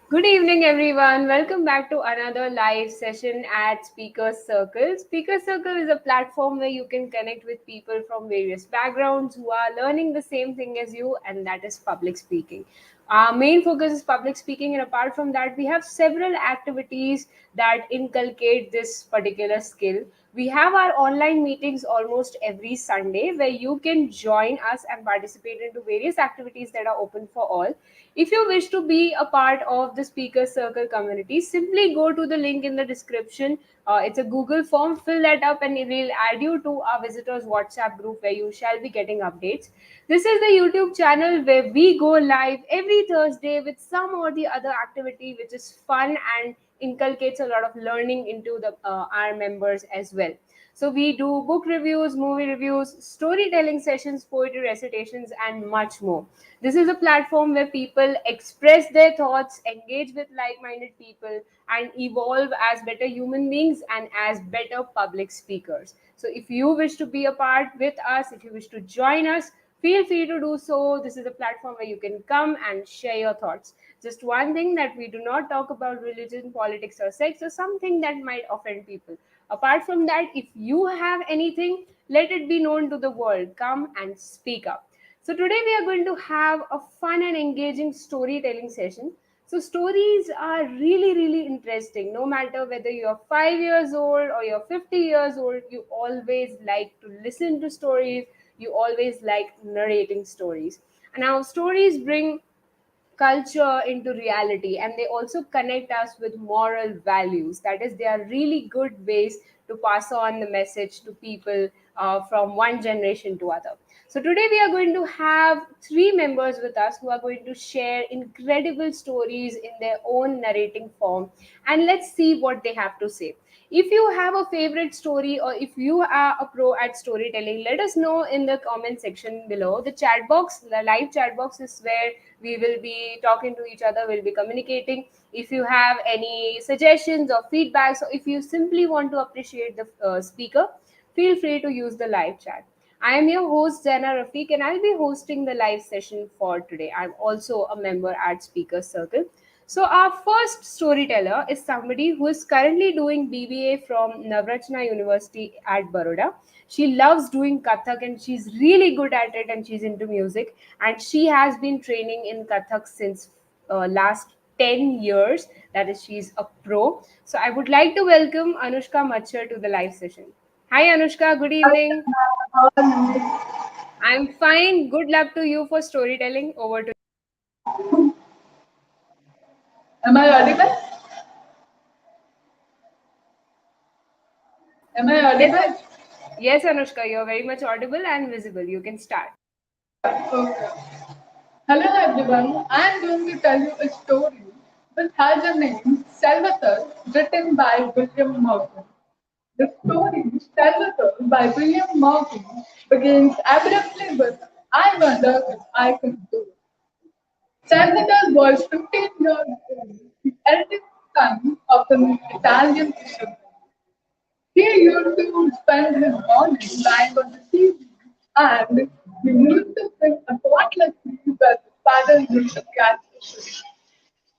Good evening, everyone. Welcome back to another live session at Speakers Circle. Speakers Circle is a platform where you can connect with people from various backgrounds who are learning the same thing as you, and that is public speaking. Our main focus is public speaking, and apart from that, we have several activities that inculcate this particular skill. We have our online meetings almost every Sunday where you can join us and participate into various activities that are open for all. If you wish to be a part of the Speaker Circle community, simply go to the link in the description. It's a Google form, fill that up, and it will add you to our visitors WhatsApp group where you shall be getting updates. This is the YouTube channel where we go live every Thursday with some or the other activity which is fun and inculcates a lot of learning into the our members as well. So we do book reviews, movie reviews, storytelling sessions, poetry recitations, and much more. This is a platform where people express their thoughts, engage with like minded people, and evolve as better human beings and as better public speakers. So, if you wish to be a part with us, if you wish to join us, feel free to do so. This is a platform where you can come and share your thoughts. Just one thing that we do not talk about religion, politics, or sex, or something that might offend people. Apart from that, if you have anything, let it be known to the world. Come and speak up. So, today we are going to have a fun and engaging storytelling session. So, stories are really, really interesting. No matter whether you're 5 years old or you're 50 years old, you always like to listen to stories, you always like narrating stories. And now, stories bring culture into reality, and they also connect us with moral values. That is, they are really good ways to pass on the message to people from one generation to other. So today we are going to have three members with us who are going to share incredible stories in their own narrating form, and let's see what they have to say. If you have a favorite story or if you are a pro at storytelling, let us know in the comment section below. The chat box, the live chat box, is where we will be talking to each other, we'll be communicating. If you have any suggestions or feedbacks, or if you simply want to appreciate the speaker, feel free to use the live chat. I am your host Zaina Rafique, and I'll be hosting the live session for today. I'm also a member at Speaker Circle. So our first storyteller is somebody who is currently doing BBA from Navrachna University at Baroda. She loves doing Kathak and she's really good at it, and she's into music, and she has been training in Kathak since last 10 years. That is, she's a pro. So I would like to welcome Anushka Machchhar to the live session. Hi Anushka, good evening. How are you? I'm fine. Good luck to you for storytelling. Over to Am I audible? Am I you. Yes, audible? yes, Anushka, you're very much audible and visible. You can start. Okay. Hello everyone. I am going to tell you a story which has a name Salvatore, written by William Morgan. The story Salvatore by William Morgan begins abruptly with I wonder if I could do it. Salvatore was 15 years old, the eldest son of an Italian fisherman. He used to spend his morning lying on the sea, and he used to think about the sea where his father used to catch fish.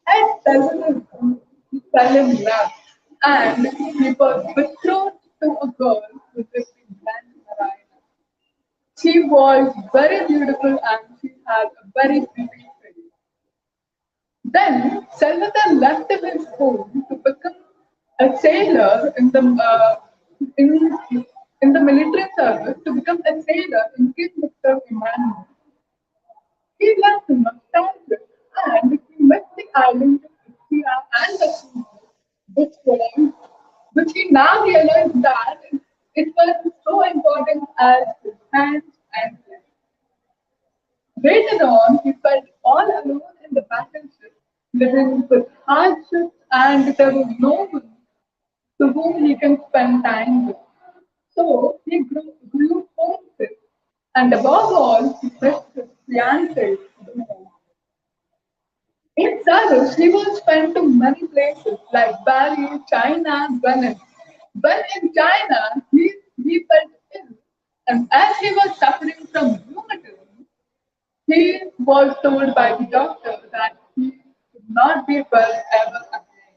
At 7 he fell in love, and he was betrothed to a girl who lived in Grand Marina. She was very beautiful and she had a very pretty face. Then Salvatore left his home to become a sailor in, in the military service to become a sailor in King Victor Emmanuel. He left nostalgic and he met the island of India and the sea, which he now realized that it was so important as his hands and legs. Later on, he felt all alone in the battleship, living with hardships, and there was no one to whom he can spend time with. So he grew homesick, and above all, he missed his fiancée the most. In Sarus, he was spent to many places like Bali, China, Venice. But in China, he felt ill, and as he was suffering from rheumatism, he was told by the doctor that he could not be well ever again.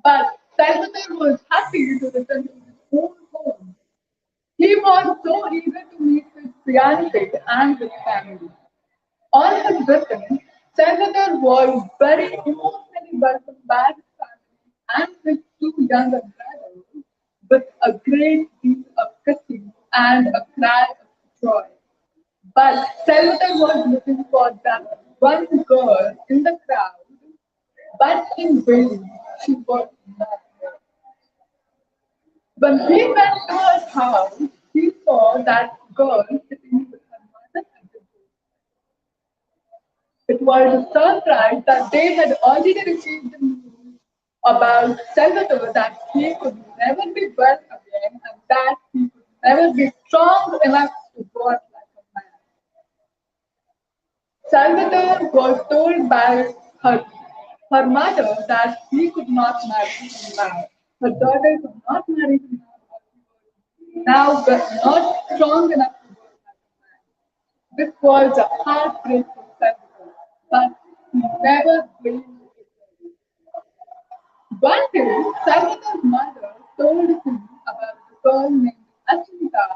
But Salvatore was happy to return to his own home. He was so eager to meet his fiancée and his family. On his return, Salvatore was very emotionally welcomed by his family and his two younger brothers with a great deal of kissing and a cry of joy. But Salvatore was looking for that one girl in the crowd, but in vain she was not there. When he went to her house, he saw that girl sitting with her mother at the door. It was a surprise that they had already received the news about Salvatore that he could never be well again and that he could never be strong enough to walk like a man. Salvatore was told by her mother that he could not marry him now. Her daughter could not marry him now, but not strong enough to work like a man. This was a heartbreak for Salvatore, but he never blamed it. One day, Salvatore's mother told him about a girl named Anita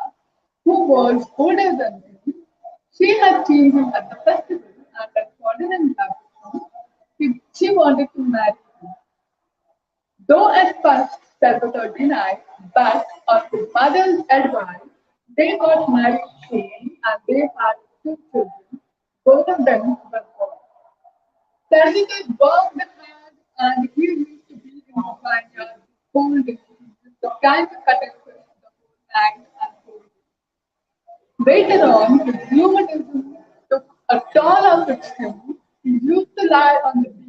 who was older than him. She had seen him at the festival and had fallen in love with him. She wanted to marry him. Though at first Salvatore denied, but on his mother's advice, they got married soon and they had two children. Both of them were boys. Salvatore worked hard and he used to be in the vineyard the whole day. He used to kind of cut and fish the whole night and whole day. Later on, his rheumatism took a toll of its him. He used to lie on the beach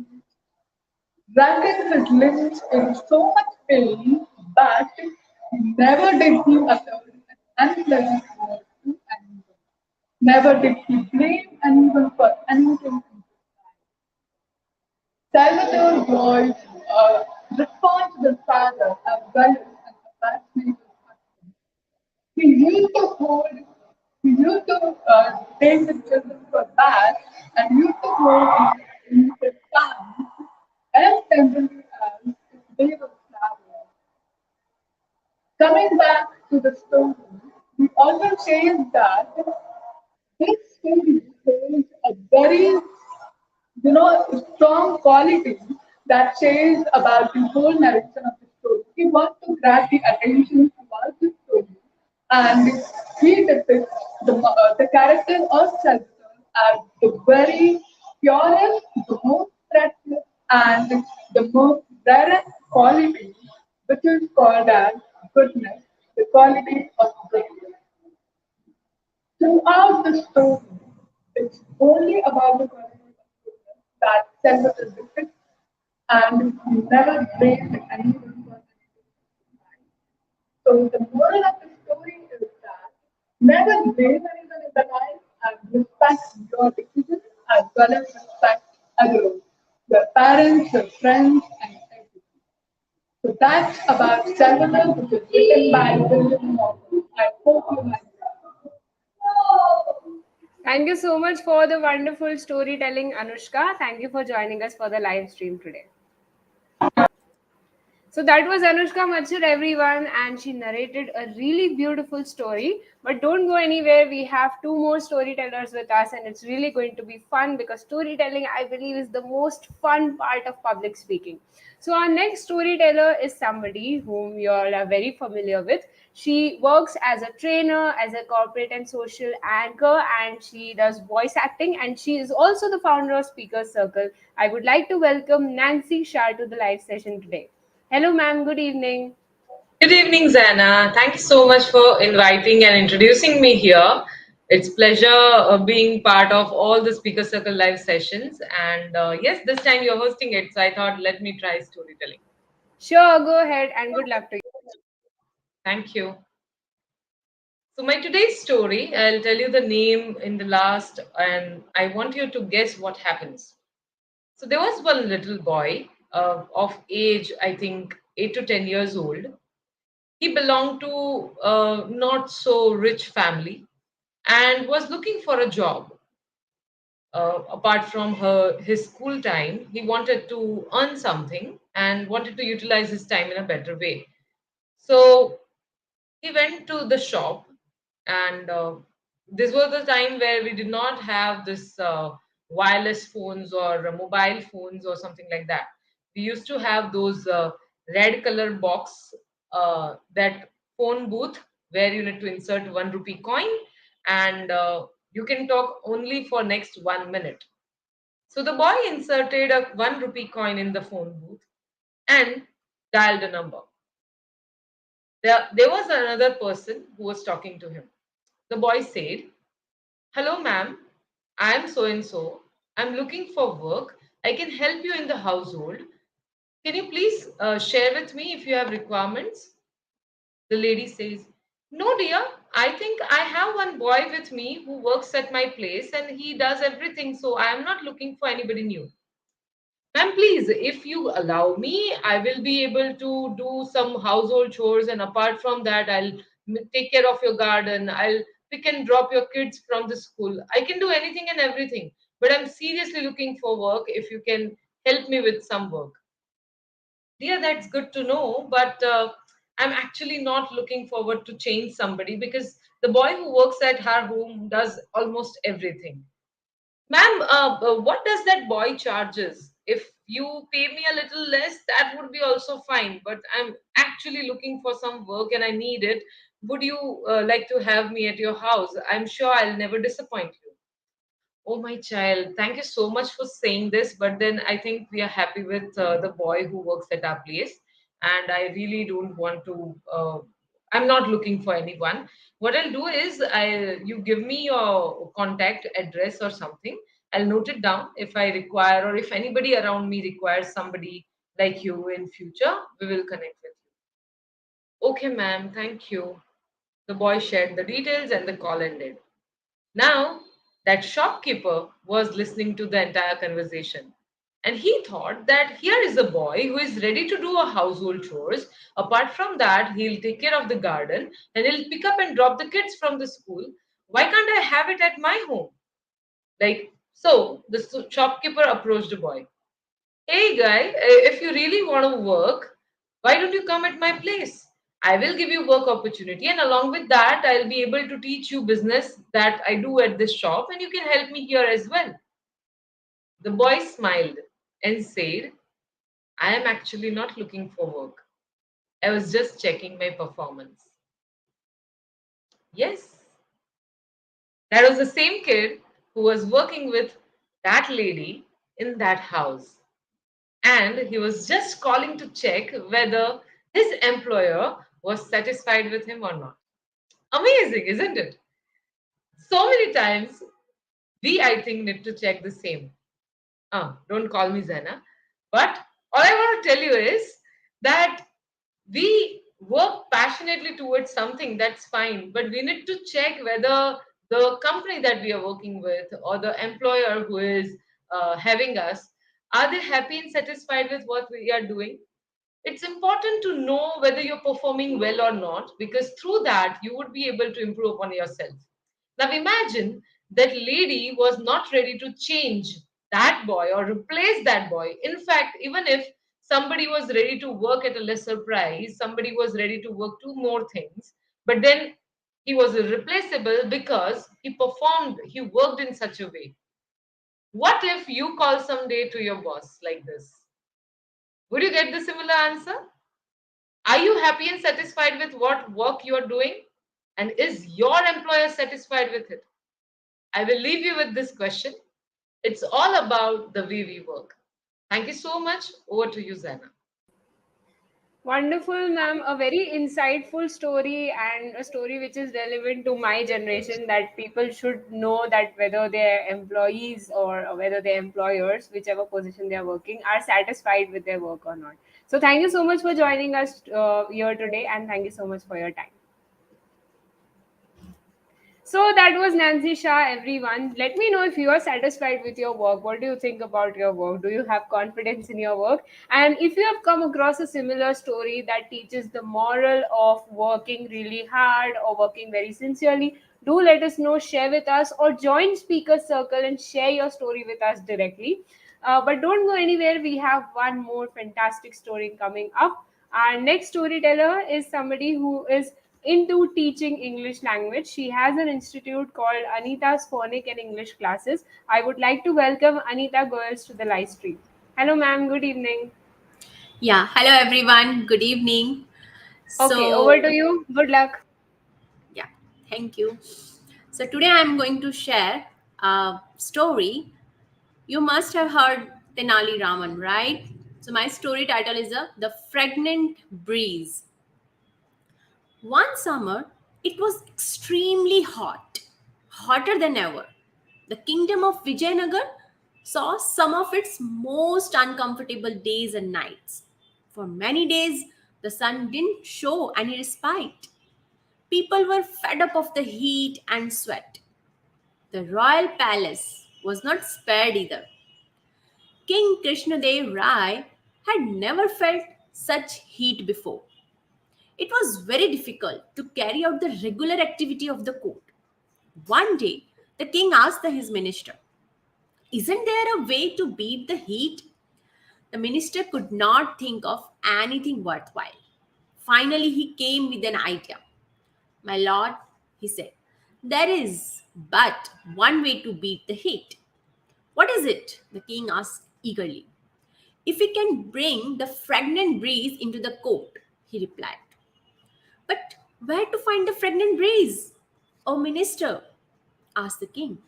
dragging his limbs in so much pain, but he never did he utter an unpleasant word to anyone. Never did he blame anyone for anything. Salvatore was a responsible father as well as a compassionate husband. He used to hold, he used to take his children for baths and used to hold in his palms as tenderly as if they were flowers. Coming back to the story, we always say that this story holds a very strong quality that says about the whole narration of the story. He wants to grab the attention towards the story, and he depicts the character of Salvatore as the very purest, the most precious, and the most rarest quality, which is called as goodness, the quality of goodness. Throughout the story, it's only about the quality of goodness that Salvatore depicts, and he never blames anyone for anything. So the moral of the story is that never blame anyone in the life and respect your decisions as well as respect others, your parents, your friends, and everything. So that's about Salvatore, which is written by William Morgan. I hope you like it. Thank you so much for the wonderful storytelling, Anushka. Thank you for joining us for the live stream today. So that was Anushka Machchhar, everyone, and she narrated a really beautiful story. But don't go anywhere. We have two more storytellers with us, and it's really going to be fun because storytelling, I believe, is the most fun part of public speaking. So our next storyteller is somebody whom you all are very familiar with. She works as a trainer, as a corporate and social anchor, and she does voice acting. And she is also the founder of Speakers Circle. I would like to welcome Nancy Shah to the live session today. Hello, ma'am. Good evening. Good evening, Zaina. Thank you so much for inviting and introducing me here. It's pleasure being part of all the Speaker Circle live sessions. And yes, this time you're hosting it, so I thought let me try storytelling. Sure, go ahead and good luck to you. Thank you. So my today's story, I'll tell you the name in the last, and I want you to guess what happens. So there was one little boy of age, I think 8 to 10 years old. He belonged to a not so rich family and was looking for a job. apart from his school time, he wanted to earn something and wanted to utilize his time in a better way. So he went to the shop, and this was the time where we did not have this wireless phones or mobile phones or something like that. We used to have those red color box, that phone booth where you need to insert 1 rupee coin, and you can talk only for next 1 minute. So the boy inserted a 1 rupee coin in the phone booth and dialed a number. There was another person who was talking to him. The boy said, "Hello, ma'am. I am so and so. I'm looking for work. I can help you in the household. Can you please share with me if you have requirements?" The lady says, "No, dear. I think I have one boy with me who works at my place and he does everything, so I am not looking for anybody new. Ma'am, please, if you allow me, I will be able to do some household chores, and apart from that, I'll take care of your garden. I'll pick and drop your kids from the school. I can do anything and everything, but I'm seriously looking for work if you can help me with some work." Dear, that's good to know, but I'm actually not looking forward to change somebody because the boy who works at her home does almost everything. Ma'am, what does that boy charges? If you pay me a little less, that would be also fine. But I'm actually looking for some work and I need it. Would you like to have me at your house? I'm sure I'll never disappoint you. Oh, my child, thank you so much for saying this. But then I think we are happy with the boy who works at our place. And I really don't want to, I'm not looking for anyone. What I'll do is, you give me your contact address or something. I'll note it down if I require, or if anybody around me requires somebody like you in future, we will connect with you. Okay, ma'am, thank you. The boy shared the details and the call ended. Now, that shopkeeper was listening to the entire conversation. And he thought that here is a boy who is ready to do a household chores. Apart from that, he'll take care of the garden and he'll pick up and drop the kids from the school. Why can't I have it at my home? So the shopkeeper approached the boy. "Hey guy, if you really want to work, why don't you come at my place? I will give you work opportunity, and along with that, I'll be able to teach you business that I do at this shop, and you can help me here as well." The boy smiled and said, "I am actually not looking for work. I was just checking my performance." Yes, that was the same kid who was working with that lady in that house. And he was just calling to check whether his employer was satisfied with him or not. Amazing, isn't it? So many times we, I think, need to check the same. Don't call me Zaina. But all I want to tell you is that we work passionately towards something, that's fine, but we need to check whether the company that we are working with or the employer who is having us, are they happy and satisfied with what we are doing? It's important to know whether you're performing well or not, because through that you would be able to improve on yourself. Now imagine that lady was not ready to change that boy or replace that boy. In fact, even if somebody was ready to work at a lesser price, somebody was ready to work two more things, but then he was irreplaceable because he performed, he worked in such a way. What if you call someday to your boss like this? Would you get the similar answer? Are you happy and satisfied with what work you are doing? And is your employer satisfied with it? I will leave you with this question. It's all about the way we work. Thank you so much. Over to you, Zaina. Wonderful, ma'am. A very insightful story, and a story which is relevant to my generation, that people should know that whether their employees or whether their employers, whichever position they are working, are satisfied with their work or not. So, thank you so much for joining us here today, and thank you so much for your time. So that was Nancy Shah, everyone. Let me know if you are satisfied with your work. What do you think about your work? Do you have confidence in your work? And if you have come across a similar story that teaches the moral of working really hard or working very sincerely, Do let us know, share with us, or join Speaker Circle and share your story with us directly. But don't go anywhere. We have one more fantastic story coming up. Our next storyteller is somebody who is into teaching English language. She has an institute called Anita's Phonic and English Classes. I would like to welcome Anita Goyals to the live stream. Hello, ma'am. Good evening. Yeah, hello everyone. Good evening. Okay, over to So, you. Good luck. yeah, thank you. So, today I'm going to share a story. You must have heard Tenali Raman, right? So, my story title is The Fragrant Breeze. One summer, it was extremely hot, hotter than ever. The kingdom of Vijayanagar saw some of its most uncomfortable days and nights. For many days, the sun didn't show any respite. People were fed up of the heat and sweat. The royal palace was not spared either. King Krishnadev Rai had never felt such heat before. It was very difficult to carry out the regular activity of the court. One day, the king asked his minister, "Isn't there a way to beat the heat?" The minister could not think of anything worthwhile. Finally, he came with an idea. "My lord," he said, "there is but one way to beat the heat." "What is it?" the king asked eagerly. "If we can bring the fragrant breeze into the court," he replied. "But where to find the fragrant breeze, O minister?" asked the king.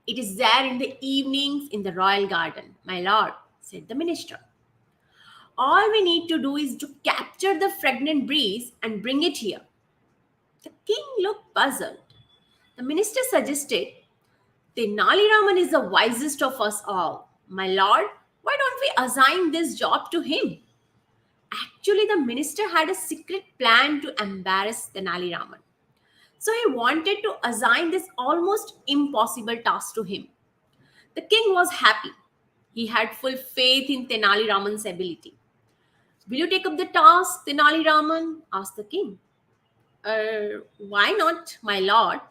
"It is there in the evenings in the royal garden, my lord," said the minister. "All we need to do is to capture the fragrant breeze and bring it here." The king looked puzzled. The minister suggested, "Tenali Raman is the wisest of us all. My lord, why don't we assign this job to him?" Actually, the minister had a secret plan to embarrass Tenali Raman. So he wanted to assign this almost impossible task to him. The king was happy. He had full faith in Tenali Raman's ability. "Will you take up the task, Tenali Raman?" asked the king. Why not, my lord?"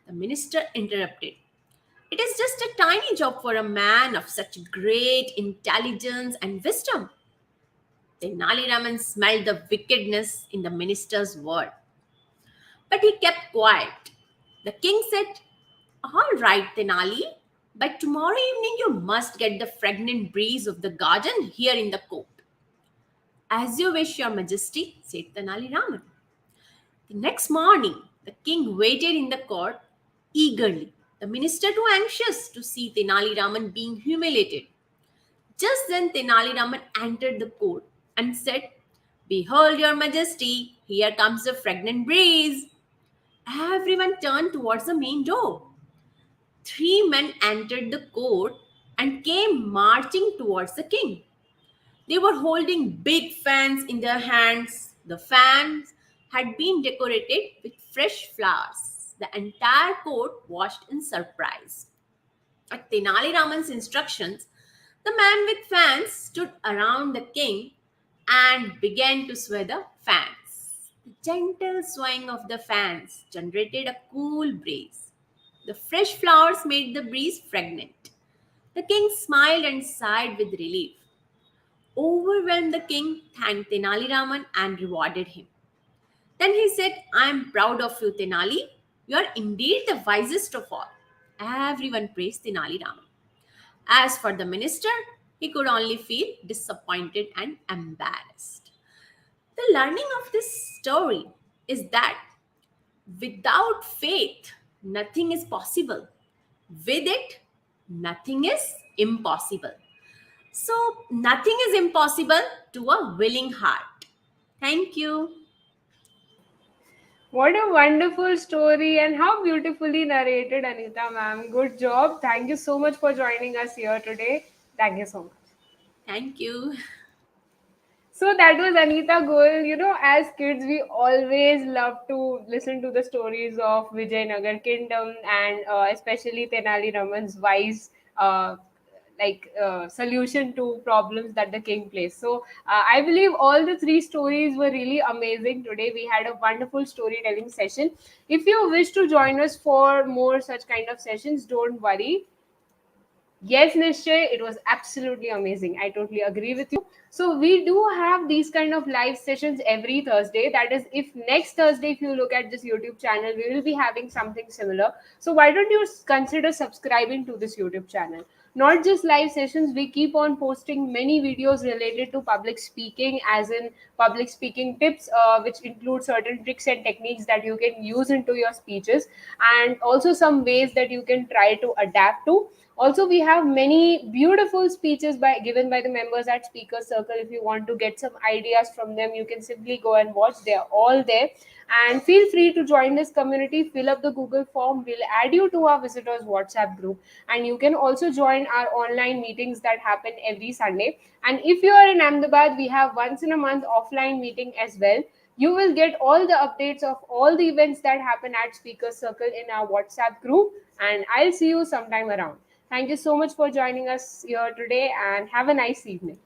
The minister interrupted. "It is just a tiny job for a man of such great intelligence and wisdom." Tenali Raman smelled the wickedness in the minister's word, but he kept quiet. The king said, "All right, Tenali, by tomorrow evening you must get the fragrant breeze of the garden here in the court." "As you wish, your majesty," said Tenali Raman. The next morning, the king waited in the court eagerly, the minister too anxious to see Tenali Raman being humiliated. Just then, Tenali Raman entered the court and said, "Behold, your majesty, here comes the fragrant breeze." Everyone turned towards the main door. Three men entered the court and came marching towards the king. They were holding big fans in their hands. The fans had been decorated with fresh flowers. The entire court watched in surprise. At Tenali Raman's instructions, the man with fans stood around the king and began to sway the fans. The gentle swaying of the fans generated a cool breeze. The fresh flowers made the breeze fragrant. The king smiled and sighed with relief. Overwhelmed, the king thanked Tenali Raman and rewarded him. Then he said, "I am proud of you, Tenali. You are indeed the wisest of all." Everyone praised Tenali Raman. As for the minister, he could only feel disappointed and embarrassed. The learning of this story is that without faith, nothing is possible. With it, nothing is impossible. So, nothing is impossible to a willing heart. Thank you. What a wonderful story and how beautifully narrated, Anita ma'am. Good job. Thank you so much for joining us here today. Thank you so much. Thank you. So that was Anita Goyal. You know, as kids, we always love to listen to the stories of Vijayanagar Kingdom and especially Tenali Raman's wise, uh, solution to problems that the king plays. So I believe all the three stories were really amazing today. We had a wonderful storytelling session. If you wish to join us for more such kind of sessions, don't worry. Yes, Nishchay, it was absolutely amazing. I totally agree with you. So we do have these kind of live sessions every Thursday. That is, if next Thursday, if you look at this YouTube channel, we will be having something similar. So why don't you consider subscribing to this YouTube channel? Not just live sessions, we keep on posting many videos related to public speaking, as in public speaking tips, which include certain tricks and techniques that you can use into your speeches, and also some ways that you can try to adapt to. Also, we have many beautiful speeches given by the members at Speaker Circle. If you want to get some ideas from them, you can simply go and watch. They're all there. And feel free to join this community. Fill up the Google form. We'll add you to our visitors WhatsApp group. And you can also join our online meetings that happen every Sunday. And if you are in Ahmedabad, we have once in a month offline meeting as well. You will get all the updates of all the events that happen at Speaker Circle in our WhatsApp group. And I'll see you sometime around. Thank you so much for joining us here today and have a nice evening.